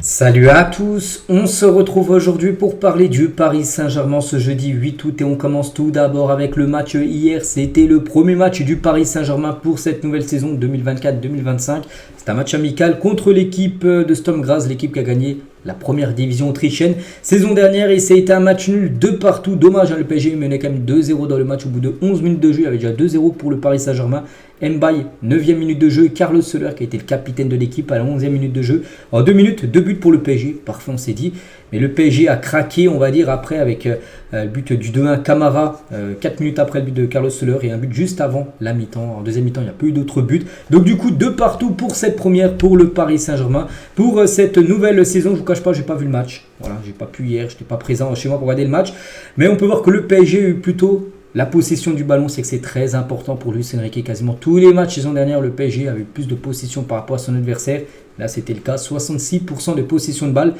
Salut à tous, on se retrouve aujourd'hui pour parler du Paris Saint-Germain ce jeudi 8 août et on commence tout d'abord avec le match hier. C'était le premier match du Paris Saint-Germain pour cette nouvelle saison 2024-2025. C'est un match amical contre l'équipe de Sturm Graz, l'équipe qui a gagné la première division autrichienne saison dernière et ça a été un match nul de partout. Dommage, le PSG menait quand même 2-0 dans le match au bout de 11 minutes de jeu. Il y avait déjà 2-0 pour le Paris Saint-Germain. Mbaye, 9e minute de jeu, Carlos Soler qui a été le capitaine de l'équipe à la 11e minute de jeu. En 2 minutes, 2 buts pour le PSG, parfait on s'est dit. Mais le PSG a craqué, on va dire, après avec le but du 2-1 Camara, 4 minutes après le but de Carlos Soler et un but juste avant la mi-temps. En deuxième mi-temps, il n'y a pas eu d'autres buts. Donc du coup, de partout pour cette première pour le Paris Saint-Germain. Pour cette nouvelle saison, je ne vous cache pas, je n'ai pas vu le match. Voilà, j'ai pas pu hier, je n'étais pas présent chez moi pour regarder le match. Mais on peut voir que le PSG a eu plutôt la possession du ballon, c'est que c'est très important pour Luis Enrique. Quasiment tous les matchs saison dernière, le PSG avait plus de possession par rapport à son adversaire. Là, c'était le cas, 66% de possession de balle.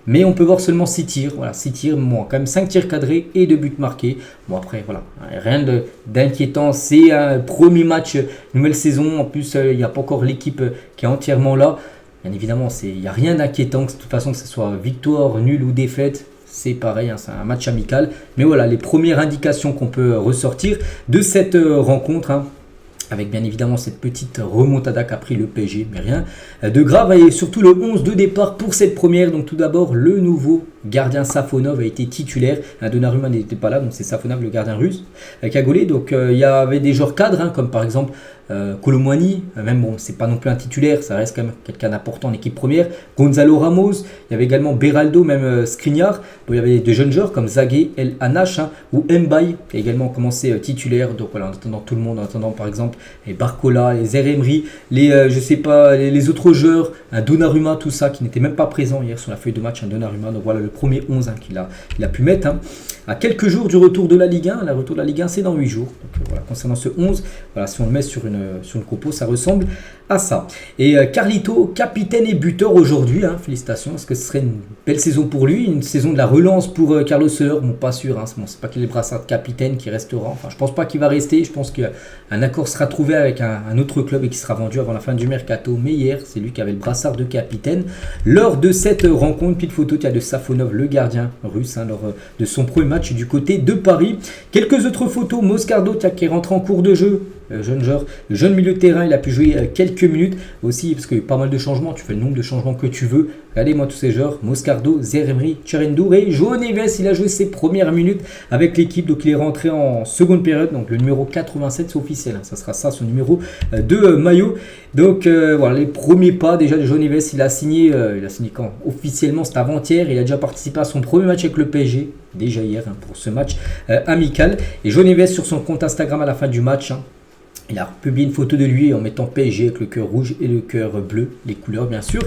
Mais on peut voir seulement 6 tirs. Voilà, 6 tirs, moins quand même 5 tirs cadrés et 2 buts marqués. Bon, après, voilà, rien d'inquiétant. C'est un premier match, nouvelle saison. En plus, il n'y a pas encore l'équipe qui est entièrement là. Bien évidemment, il n'y a rien d'inquiétant. De toute façon, que ce soit victoire, nul ou défaite. C'est pareil, hein, c'est un match amical. Mais voilà, les premières indications qu'on peut ressortir de cette rencontre, hein, avec bien évidemment cette petite remontada qu'a pris le PSG, mais rien de grave. Et surtout le 11 de départ pour cette première. Donc tout d'abord, le nouveau gardien Safonov a été titulaire. Donnarumma n'était pas là, donc c'est Safonov, le gardien russe, qui a gaulé. Donc il y avait des joueurs cadres, hein, comme par exemple Kolo Muani, même bon, c'est pas non plus un titulaire, ça reste quand même quelqu'un d'important en équipe première. Gonzalo Ramos, il y avait également Beraldo, même Skriniar. Donc il y avait des jeunes joueurs comme Zagué, El Hanash, hein, ou Mbaye qui a également commencé titulaire. Donc voilà, en attendant tout le monde, en attendant par exemple les Barcola, les Zeremri, les autres joueurs, un Donnarumma, tout ça qui n'était même pas présent hier sur la feuille de match, un Donnarumma. Donc voilà le premier 11 hein, qu'il a pu mettre. Hein. À quelques jours du retour de la Ligue 1, le retour de la Ligue 1 c'est dans 8 jours. Donc voilà, concernant ce 11, voilà, si on le met sur une compo, ça ressemble à ça. Et Carlito, capitaine et buteur aujourd'hui, hein, félicitations, est-ce que ce serait une belle saison pour lui, une saison de la relance pour Carlos Soler? Bon, pas sûr, hein, c'est pas qu'il est le brassard de capitaine qui restera, enfin je pense pas qu'il va rester, je pense qu'un accord sera trouvé avec un autre club et qui sera vendu avant la fin du mercato, mais hier c'est lui qui avait le brassard de capitaine. Lors de cette rencontre, petite photo de Safonov, le gardien russe, hein, lors de son premier match du côté de Paris. Quelques autres photos, Moscardo qui est rentré en cours de jeu, jeune milieu de terrain, il a pu jouer quelques minutes aussi parce qu'il y a eu pas mal de changements, tu fais le nombre de changements que tu veux. Regardez-moi tous ces joueurs, Moscardo, Zeremri, Cherendou et João Neves, il a joué ses premières minutes avec l'équipe, donc il est rentré en seconde période, donc le numéro 87 c'est officiel, hein, ça sera ça son numéro de maillot. Donc voilà les premiers pas déjà de João Neves, il a signé quand officiellement, c'est avant-hier, il a déjà participé à son premier match avec le PSG, déjà hier hein, pour ce match amical. Et João Neves sur son compte Instagram à la fin du match, hein, il a publié une photo de lui en mettant PSG avec le cœur rouge et le cœur bleu, les couleurs bien sûr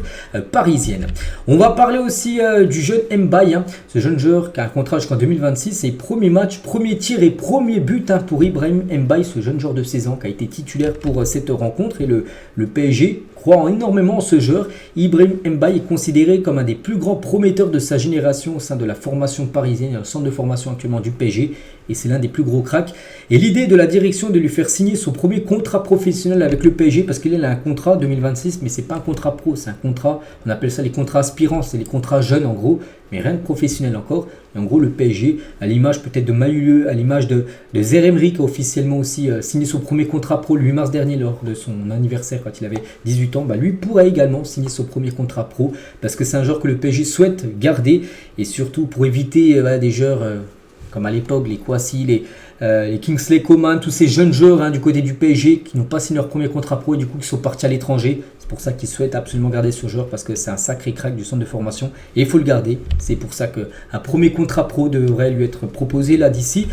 parisiennes. On va parler aussi du jeune Mbaye, hein, ce jeune joueur qui a un contrat jusqu'en 2026. Ses premiers matchs, premier tir et premier but hein, pour Ibrahim Mbaye, ce jeune joueur de 16 ans qui a été titulaire pour cette rencontre. Et le PSG croit énormément en ce joueur. Ibrahim Mbaye est considéré comme un des plus grands prometteurs de sa génération au sein de la formation parisienne, le centre de formation actuellement du PSG. Et c'est l'un des plus gros cracks. Et l'idée de la direction est de lui faire signer son premier contrat professionnel avec le PSG parce qu'il a un contrat 2026, mais c'est pas un contrat pro, c'est un contrat, on appelle ça les contrats aspirants, c'est les contrats jeunes en gros, mais rien de professionnel encore. Et en gros, le PSG, à l'image peut-être de Mailleux, à l'image de Zeremri qui a officiellement aussi signé son premier contrat pro le 8 mars dernier lors de son anniversaire quand il avait 18 ans, bah, lui pourrait également signer son premier contrat pro parce que c'est un joueur que le PSG souhaite garder et surtout pour éviter des joueurs comme à l'époque les Kouassi, les Kingsley Coman, tous ces jeunes joueurs hein, du côté du PSG qui n'ont pas signé leur premier contrat pro et du coup qui sont partis à l'étranger. C'est pour ça qu'ils souhaitent absolument garder ce joueur parce que c'est un sacré crack du centre de formation et il faut le garder. C'est pour ça qu'un premier contrat pro devrait lui être proposé là d'ici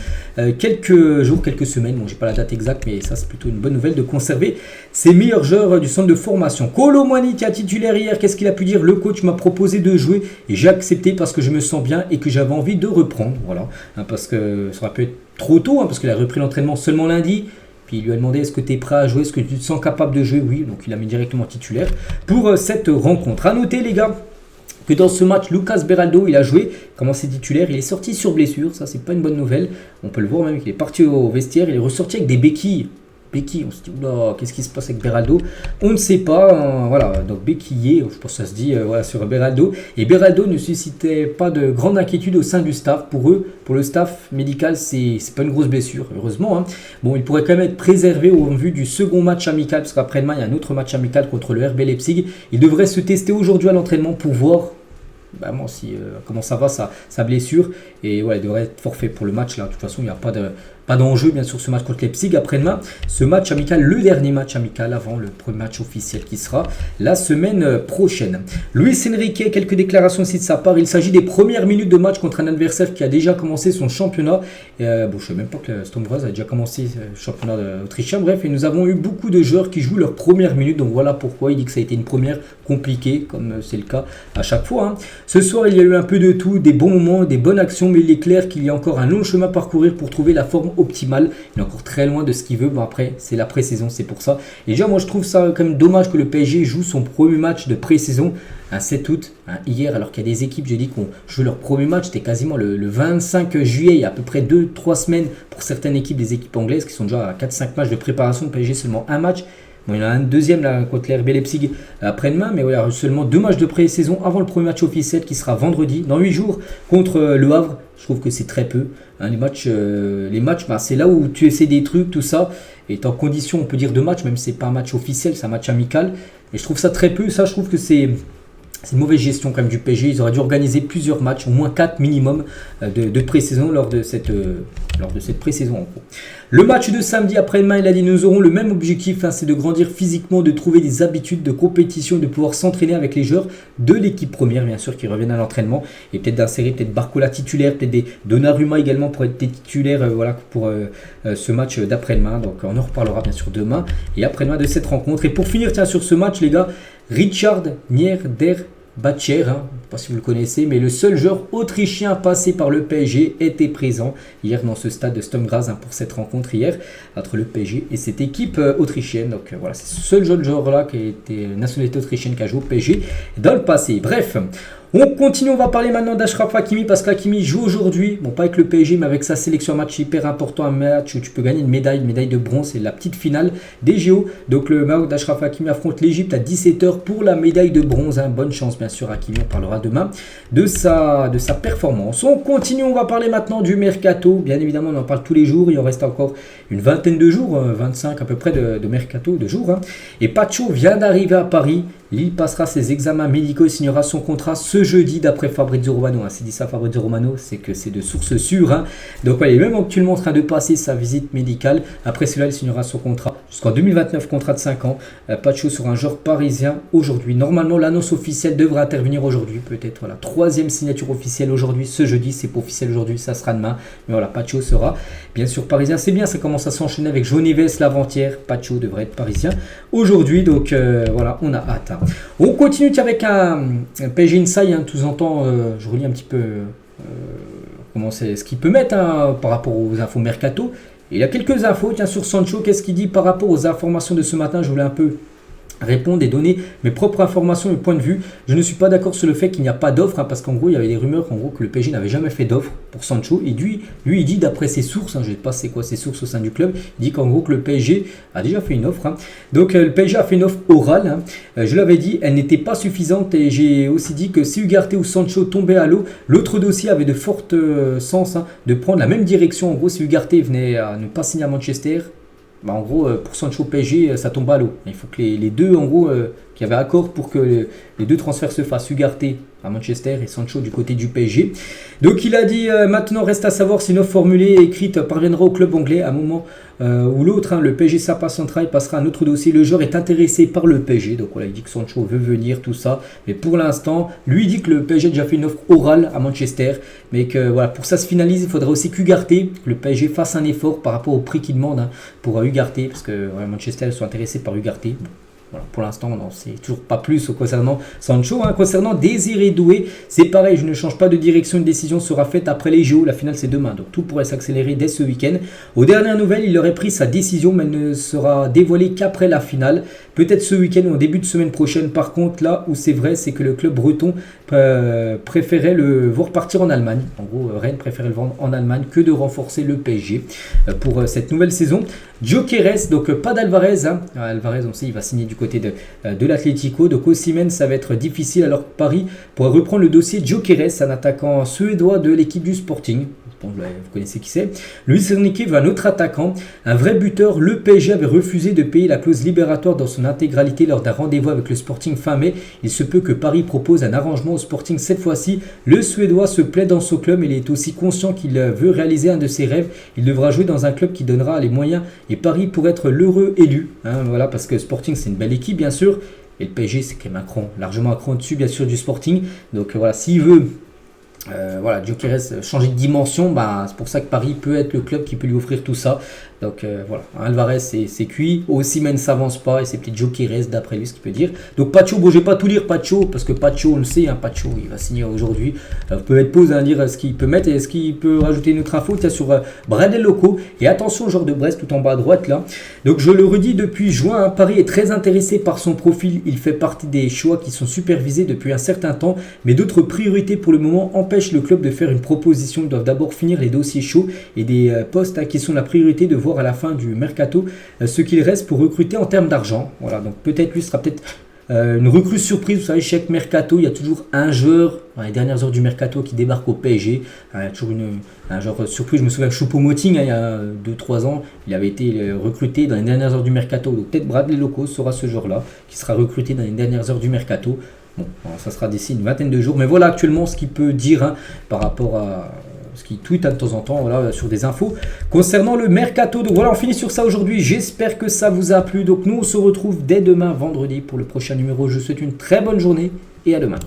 quelques jours, quelques semaines. Bon, j'ai pas la date exacte, mais ça c'est plutôt une bonne nouvelle de conserver ses meilleurs joueurs du centre de formation. Kolo Muani qui a titulaire hier, qu'est-ce qu'il a pu dire? Le coach m'a proposé de jouer et j'ai accepté parce que je me sens bien et que j'avais envie de reprendre. Voilà, hein, parce que ça aurait pu être trop tôt, hein, parce qu'il a repris l'entraînement seulement lundi. Puis il lui a demandé est-ce que tu es prêt à jouer, est-ce que tu te sens capable de jouer? Oui, donc il a mis directement titulaire pour cette rencontre. A noter les gars que dans ce match, Lucas Beraldo, il a joué, commencé titulaire, il est sorti sur blessure, ça c'est pas une bonne nouvelle. On peut le voir même qu'il est parti au vestiaire, il est ressorti avec des béquilles. béquille. On se dit, oula, qu'est-ce qui se passe avec Beraldo? On ne sait pas. Voilà, donc béquillé, je pense que ça se dit voilà, sur Beraldo. Et Beraldo ne suscitait pas de grande inquiétude au sein du staff. Pour eux, pour le staff médical, c'est pas une grosse blessure, heureusement. Hein. Bon, il pourrait quand même être préservé en vue du second match amical, parce qu'après-demain, il y a un autre match amical contre le RB Leipzig. Il devrait se tester aujourd'hui à l'entraînement pour voir vraiment si, comment ça va sa blessure. Et ouais, il devrait être forfait pour le match là. De toute façon, il n'y a pas d'enjeu bien sûr ce match contre Leipzig après-demain. Ce match amical, le dernier match amical avant le premier match officiel qui sera la semaine prochaine. Luis Enrique, quelques déclarations aussi de sa part. Il s'agit des premières minutes de match contre un adversaire qui a déjà commencé son championnat. Bon, je ne sais même pas que Sturm Graz a déjà commencé le championnat autrichien. Bref, et nous avons eu beaucoup de joueurs qui jouent leurs premières minutes. Donc voilà pourquoi il dit que ça a été une première compliquée, comme c'est le cas à chaque fois. Hein. Ce soir, il y a eu un peu de tout, des bons moments, des bonnes actions, mais il est clair qu'il y a encore un long chemin à parcourir pour trouver la forme optimale. Il est encore très loin de ce qu'il veut. Bon, après, c'est la pré-saison, c'est pour ça. Et déjà, moi, je trouve ça quand même dommage que le PSG joue son premier match de pré-saison un 7 août, hein, hier, alors qu'il y a des équipes, j'ai dit qu'on joue leur premier match, c'était quasiment le 25 juillet, il y a à peu près 2-3 semaines pour certaines équipes, des équipes anglaises qui sont déjà à 4-5 matchs de préparation. Le PSG, seulement un match. Bon, il y en a un deuxième là, contre l'RB Leipzig après-demain, mais voilà, seulement 2 matchs de pré-saison avant le premier match officiel qui sera vendredi, dans 8 jours, contre le Havre. Je trouve que c'est très peu. Hein, les matchs bah, c'est là où tu essaies des trucs, tout ça. Et en condition, on peut dire de match, même si ce n'est pas un match officiel, c'est un match amical. Et je trouve ça très peu. Ça, je trouve que c'est une mauvaise gestion quand même du PSG. Ils auraient dû organiser plusieurs matchs, au moins 4 minimum de pré-saison lors de cette pré-saison en gros. Le match de samedi après-demain, il a dit nous aurons le même objectif, hein, c'est de grandir physiquement, de trouver des habitudes de compétition, de pouvoir s'entraîner avec les joueurs de l'équipe première, bien sûr, qui reviennent à l'entraînement, et peut-être d'insérer peut-être Barcola titulaire, peut-être des Donnarumma également pour être des titulaires voilà, pour ce match d'après-demain. Donc on en reparlera bien sûr demain et après-demain de cette rencontre. Et pour finir, tiens, sur ce match, les gars, Richard Niederbacher, hein, je ne sais pas si vous le connaissez, mais le seul joueur autrichien passé par le PSG était présent hier dans ce stade de Sturm Graz hein, pour cette rencontre hier entre le PSG et cette équipe autrichienne. Donc voilà, c'est ce seul jeune joueur-là qui était nationalité autrichienne qui a joué au PSG dans le passé. Bref, on continue, on va parler maintenant d'Achraf Hakimi parce qu'Hakimi joue aujourd'hui, bon pas avec le PSG mais avec sa sélection, un match hyper important, un match où tu peux gagner une médaille de bronze, c'est la petite finale des JO. Donc le Maroc d'Achraf Hakimi affronte l'Égypte à 17h pour la médaille de bronze. Hein. Bonne chance bien sûr Hakimi, on parlera demain de sa performance. On continue, on va parler maintenant du mercato, bien évidemment on en parle tous les jours, il en reste encore une vingtaine de jours, 25 à peu près de mercato de jours. Hein. Et Pacho vient d'arriver à Paris. Lille passera ses examens médicaux et signera son contrat ce jeudi d'après Fabrizio Romano. Hein. S'il dit ça Fabrizio Romano, c'est que c'est de source sûre. Hein. Donc voilà, il est même actuellement en train de passer sa visite médicale. Après cela, il signera son contrat jusqu'en 2029, contrat de 5 ans. Pacho sera un joueur parisien aujourd'hui. Normalement, l'annonce officielle devrait intervenir aujourd'hui. Peut-être voilà, 3e signature officielle aujourd'hui, ce jeudi. C'est pas officiel aujourd'hui, ça sera demain. Mais voilà, Pacho sera bien sûr parisien. C'est bien, ça commence à s'enchaîner avec Johnny Vess l'avant-hier. Pacho devrait être parisien aujourd'hui. Donc voilà, on a hâte. Hein. On continue avec un PSG Inside, hein, tous en temps, je relis un petit peu comment c'est ce qu'il peut mettre hein, par rapport aux infos mercato. Et il y a quelques infos, tiens, sur Sancho, qu'est-ce qu'il dit par rapport aux informations de ce matin, je voulais un peu répondre et donner mes propres informations et points de vue. Je ne suis pas d'accord sur le fait qu'il n'y a pas d'offre, hein, parce qu'en gros, il y avait des rumeurs qu'en gros que le PSG n'avait jamais fait d'offre pour Sancho. Et lui, il dit d'après ses sources, hein, je ne sais pas c'est quoi ses sources au sein du club, il dit qu'en gros que le PSG a déjà fait une offre. Hein. Donc le PSG a fait une offre orale. Hein. Je l'avais dit, elle n'était pas suffisante et j'ai aussi dit que si Ugarte ou Sancho tombaient à l'eau, l'autre dossier avait de fortes chances hein, de prendre la même direction. En gros, si Ugarte venait à ne pas signer à Manchester, bah en gros, pour Sancho PSG, ça tombe à l'eau. Il faut que les deux, en gros, qu'il y avait accord pour que les deux transferts se fassent. Ugarte à Manchester et Sancho du côté du PSG. Donc il a dit, maintenant reste à savoir si une offre formulée et écrite parviendra au club anglais à un moment ou l'autre. Hein, le PSG Central passera à un autre dossier. Le joueur est intéressé par le PSG. Donc voilà, il dit que Sancho veut venir, tout ça. Mais pour l'instant, lui dit que le PSG a déjà fait une offre orale à Manchester. Mais que voilà, pour ça se finalise, il faudrait aussi qu'Ugarte, que le PSG fasse un effort par rapport au prix qu'il demande hein, pour Ugarte. Parce que Manchester sont intéressés par Ugarte. Voilà, pour l'instant, on n'en sait toujours pas plus concernant Sancho. Hein. Concernant Désiré Doué, c'est pareil, je ne change pas de direction. Une décision sera faite après les JO. La finale, c'est demain. Donc tout pourrait s'accélérer dès ce week-end. Aux dernières nouvelles, il aurait pris sa décision, mais elle ne sera dévoilée qu'après la finale. Peut-être ce week-end ou en début de semaine prochaine. Par contre, là où c'est vrai, c'est que le club breton préférait le voir partir en Allemagne. En gros, Rennes préférait le vendre en Allemagne que de renforcer le PSG pour cette nouvelle saison. Gyökeres, donc pas d'Alvarez. Hein. Alvarez, on sait, il va signer du côté de l'Atlético. Donc Osimhen, ça va être difficile. Alors Paris pourrait reprendre le dossier Gyökeres, un attaquant suédois de l'équipe du Sporting. Bon, vous connaissez qui c'est. Luis Enrique veut un autre attaquant, un vrai buteur. Le PSG avait refusé de payer la clause libératoire dans son intégralité lors d'un rendez-vous avec le Sporting fin mai. Il se peut que Paris propose un arrangement au Sporting cette fois-ci. Le Suédois se plaît dans son club, il est aussi conscient qu'il veut réaliser un de ses rêves. Il devra jouer dans un club qui donnera les moyens et Paris pour être l'heureux élu. Hein, voilà, parce que Sporting c'est une belle équipe bien sûr. Et le PSG c'est quand même un cran, largement un cran au-dessus bien sûr du Sporting. Donc voilà, s'il veut... voilà, Gyökeres changer de dimension, bah, c'est pour ça que Paris peut être le club qui peut lui offrir tout ça. Donc voilà, Alvarez c'est cuit, Osimhen s'avance pas et c'est peut-être Gyökeres d'après lui ce qu'il peut dire. Donc Pacho, bon je vais pas tout lire Pacho parce que Pacho on le sait, hein, Pacho il va signer aujourd'hui. Vous pouvez être pause à lire ce qu'il peut mettre et est-ce qu'il peut rajouter une autre info sur Bradley Loco. Et attention au joueur de Brest tout en bas à droite là. Donc je le redis depuis juin, hein, Paris est très intéressé par son profil, il fait partie des choix qui sont supervisés depuis un certain temps, mais d'autres priorités pour le moment empêchent le club de faire une proposition. Ils doivent d'abord finir les dossiers chauds et des postes qui sont la priorité de voir à la fin du mercato ce qu'il reste pour recruter en termes d'argent. Voilà, donc peut-être lui sera peut-être une recrue surprise. Vous savez, chaque mercato, il y a toujours un joueur dans les dernières heures du mercato qui débarque au PSG. Il y a toujours un genre surprise. Je me souviens de Choupo-Moting, hein, il y a 2-3 ans, il avait été recruté dans les dernières heures du mercato. Donc peut-être Bradley Loco sera ce joueur-là qui sera recruté dans les dernières heures du mercato. Bon, ça sera d'ici une vingtaine de jours. Mais voilà actuellement ce qu'il peut dire hein, par rapport à ce qu'il tweet de temps en temps voilà, sur des infos concernant le mercato. Donc voilà, on finit sur ça aujourd'hui. J'espère que ça vous a plu. Donc nous, on se retrouve dès demain, vendredi, pour le prochain numéro. Je vous souhaite une très bonne journée et à demain.